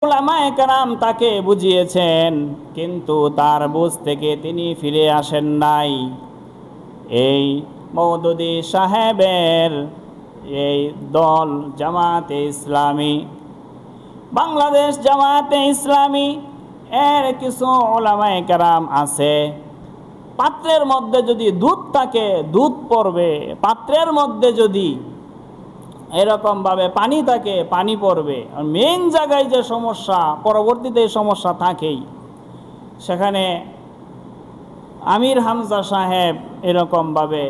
উলামায়ে কেরাম তাকে বুঝিয়েছেন, কিন্তু তার বুঝ থেকে তিনি ফিরে আসেন নাই। এই মওদুদী সাহেবের এই দল জামাতে ইসলামী, বাংলাদেশ জামাতে ইসলামী এর কিছু উলামায়ে কেরাম আছে, পাত্রের মধ্যে যদি দুধ থাকে দুধ পড়বে, পাত্রের মধ্যে যদি এরকমভাবে পানি থাকে পানি পড়বে। আর মেন জায়গায় যে সমস্যা, পরবর্তীতে সমস্যা থাকেই। সেখানে আমির হামজা সাহেব এরকমভাবে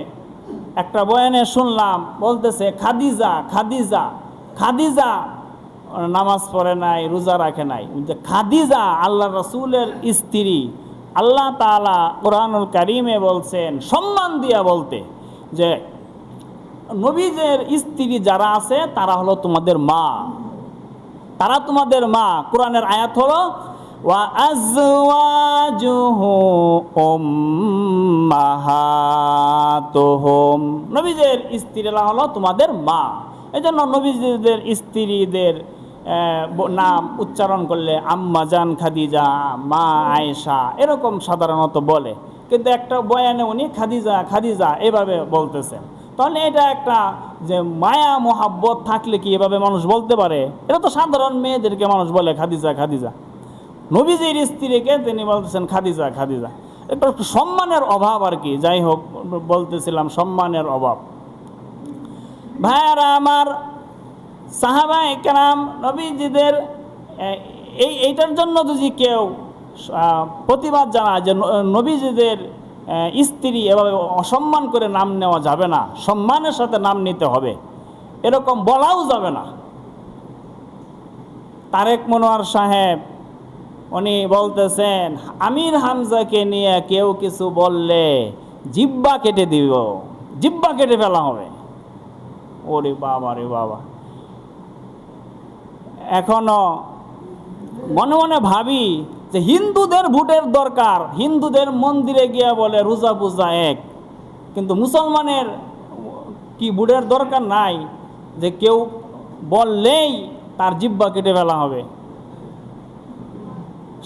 একটা বয়ানে শুনলাম, বলতেছে খাদিজা খাদিজা খাদিজা নামাজ পড়ে নাই, রোজা রাখে নাই। খাদিজা আল্লাহ রাসূলের স্ত্রী, আল্লাহ তাআলা কোরআনুল কারীমে বলছেন সম্মান দিয়া বলতে, যে নবীদের স্ত্রী যারা আছে তারা হলো তোমাদের মা, তারা তোমাদের মা। কোরআনের আয়াত হলো ওয়া আজওয়াজুহু উম্মাহাতুহুম, নবীদের স্ত্রীরা হলো তোমাদের মা। এজন্য নবীদের স্ত্রীদের নাম উচ্চারণ করলে আম্মা জান খাদিজা, মা আয়েশা এরকম সাধারণত বলে, কিন্তু একটা বয়ানে উনি খাদিজা খাদিজা এভাবে বলতেছেন। তাহলে এটা একটা যে মায়া মোহাব্বত থাকলে কি এভাবে মানুষ বলতে পারে? এটা তো সাধারণ মেয়েদেরকে মানুষ বলে খাদিজা খাদিজা, নবীজির স্ত্রীকে তিনি বলতেছেন খাদিজা খাদিজা। এটা সম্মানের অভাব আর কি। যাই হোক, বলতেছিলাম সম্মানের অভাব। ভাইয়ারা আমার, সাহাবায়ে কেরাম নবীজিদের এইটার জন্য যদি কেউ প্রতিবাদ জানায় যে নবীজিদের স্ত্রী এভাবে অসম্মান করে নাম নেওয়া যাবে না, সম্মানের সাথে নাম নিতে হবে, এরকম বলাও যাবে না। তারেক মনোয়ার সাহেব উনি বলতেছেন আমির হামজাকে নিয়ে কেউ কিছু বললে জিব্বা কেটে দিব, জিব্বা কেটে ফেলা হবে। ওরে বাবা রে বাবা, এখনো মনে মনে ভাবি যে হিন্দুদের ভোটের দরকার, হিন্দুদের মন্দিরে গিয়া বলে রোজা পূজা এক, কিন্তু মুসলমানের কি ভোটের দরকার নাই যে কেউ বললেই তার জিব্বা কেটে ফেলা হবে?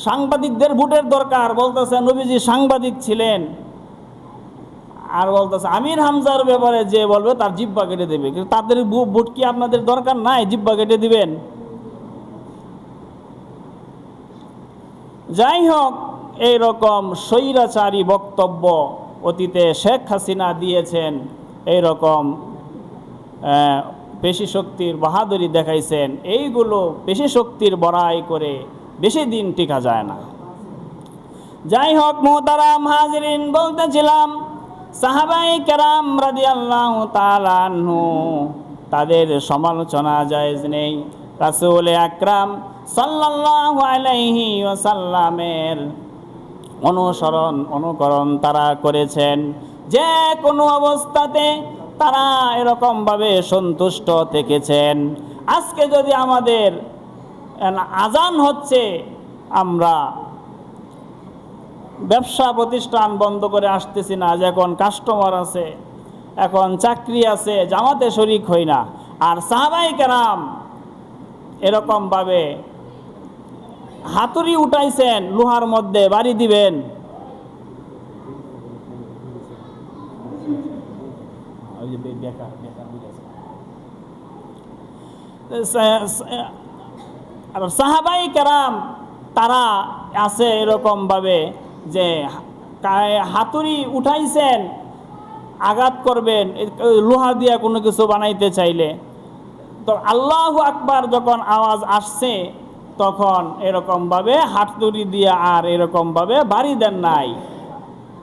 সাংবাদিকদের ভোটের দরকার, বলতেছে নবীজি সাংবাদিক ছিলেন, আর বলতেছে আমির হামজার ব্যাপারে যে বলবে তার জিব্বা কেটে দেবে। কিন্তু তাদের ভোট কি আপনাদের দরকার নাই? জিব্বা কেটে দিবেন? যাই হোক, এইরকম স্বৈরাচারী বক্তব্য অতীতে শেখ হাসিনা দিয়েছেন, এইরকম পেশি শক্তির বাহাদুরি দেখাইছেন। এইগুলো পেশি শক্তির বড়াই করে বেশি দিন টিকা যায় না। যাই হোক মুহতারাম হাজিরিন, বলতেছিলাম সাহাবায়ে কেরাম রাদিয়াল্লাহু তাআলা আনহু, তাদের সমালোচনা জায়েজ নেই। রাসূল আকরাম সাল্লাল্লাহু আলাইহি ওয়াসাল্লামের অনুকরণ তারা করেছেন। যে কোনো অবস্থাতে তারা এরকমভাবে সন্তুষ্ট থেকেছেন। আজকে যদি আমাদের আজান হচ্ছে, আমরা ব্যবসা প্রতিষ্ঠান বন্ধ করে আসতেছি না, যে এখন কাস্টমার আছে, এখন চাকরি আছে, জামাতে শরীক হই না। আর সাহাবায়ে কেরাম এরকমভাবে হাতুড়ি উঠাইছেন, লোহার মধ্যে বাড়ি দিবেন, আর সাহাবায়ে কেরাম তারা আছে এরকমভাবে যে হাতুড়ি উঠাইছেন, আঘাত করবেন লোহা দিয়া কোনো কিছু বানাইতে চাইলে, তো আল্লাহু আকবার যখন আওয়াজ আসছে তখন এরকমভাবে হাতুড়ি দিয়া আর এরকমভাবে বাড়ি দেন নাই,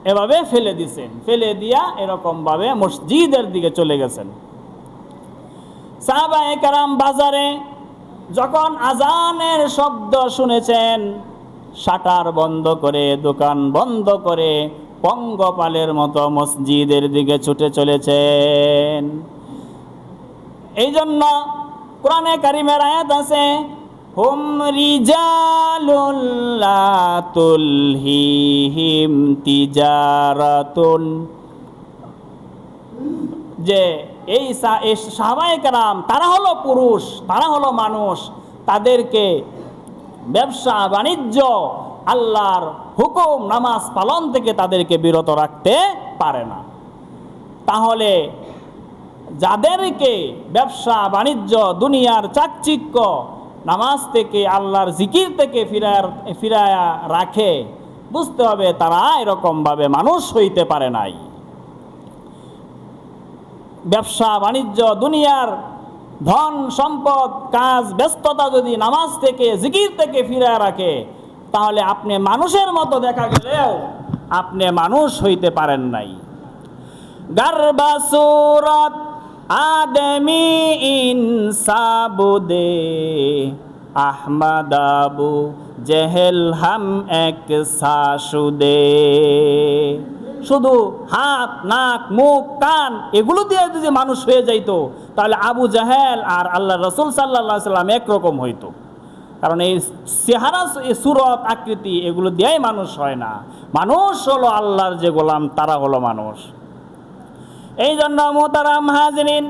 এভাবে ফেলে দিছেন, ফেলে দিয়া এরকমভাবে মসজিদের দিকে চলে গেছেন। সাহাবায়ে কেরাম বাজারে যখন আজানের শব্দ শুনেছেন, শাটার বন্ধ করে, দোকান বন্ধ করে পঙ্গপালের মতো মসজিদের দিকে ছুটে চলেছেন। এই জন্য কোরআনে কারিমের আয়াত আছে হুম রিজালুল লা তুলহিহিম তিজারাতুন, যে এই সাহাবায়ে কেরাম তারা হলো পুরুষ, তারা হলো মানুষ, তাদেরকে ব্যবসা বাণিজ্য আল্লাহর হুকুম নামাজ পালন থেকে তাদেরকে বিরত রাখতে পারে না। তাহলে যাদেরকে ব্যবসা বাণিজ্য দুনিয়ার চাকচিক্য নামাজ থেকে আল্লাহর জিকির থেকে ফিরায়া রাখে, বুঝতে হবে তারা এরকমভাবে মানুষ হইতে পারে নাই। ব্যবসা বাণিজ্য দুনিয়ার ধন সম্পদ কাজ ব্যস্ততা যদি নামাজ থেকে জিকির থেকে ফিরায়া রাখে, তাহলে আপনি মানুষের মতো দেখা গেলেও আপনি মানুষ হইতে পারেন নাই। গারবা সুরত আদমি ইনসাবুদে আহমদ আবু জেহেল হাম এক সাশুদে। শুধু হাত নাক মুখ কান এগুলো দিয়ে যদি মানুষ হয়ে যাইতো, তাহলে আবু জাহেল আর আল্লাহ রসুল সাল্লাল্লাহু আলাইহি সাল্লাম একরকম হইতো। কারণ এই চেহারা সুরত আকৃতি এগুলো দিয়েই মানুষ হয় না। মানুষ হলো আল্লাহর যে গোলাম, তারা হলো মানুষ। এই জন্য মোহতারাম হাজরিন,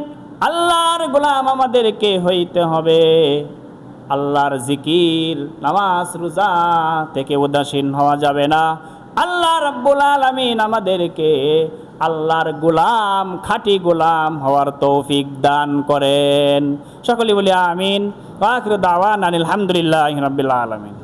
আল্লাহর গোলাম আমাদেরকে হইতে হবে। আল্লাহর জিকির নামাজ রোজা থেকে উদাসীন হওয়া যাবে না। আল্লাহ রাব্বুল আলামিন আমাদেরকে আল্লাহর গোলাম, খাঁটি গোলাম হওয়ার তৌফিক দান করেন। সকলে বলি আমিন। ওয়া আখিরু দাওয়ানা আলহামদুলিল্লাহি রাব্বিল আলামিন।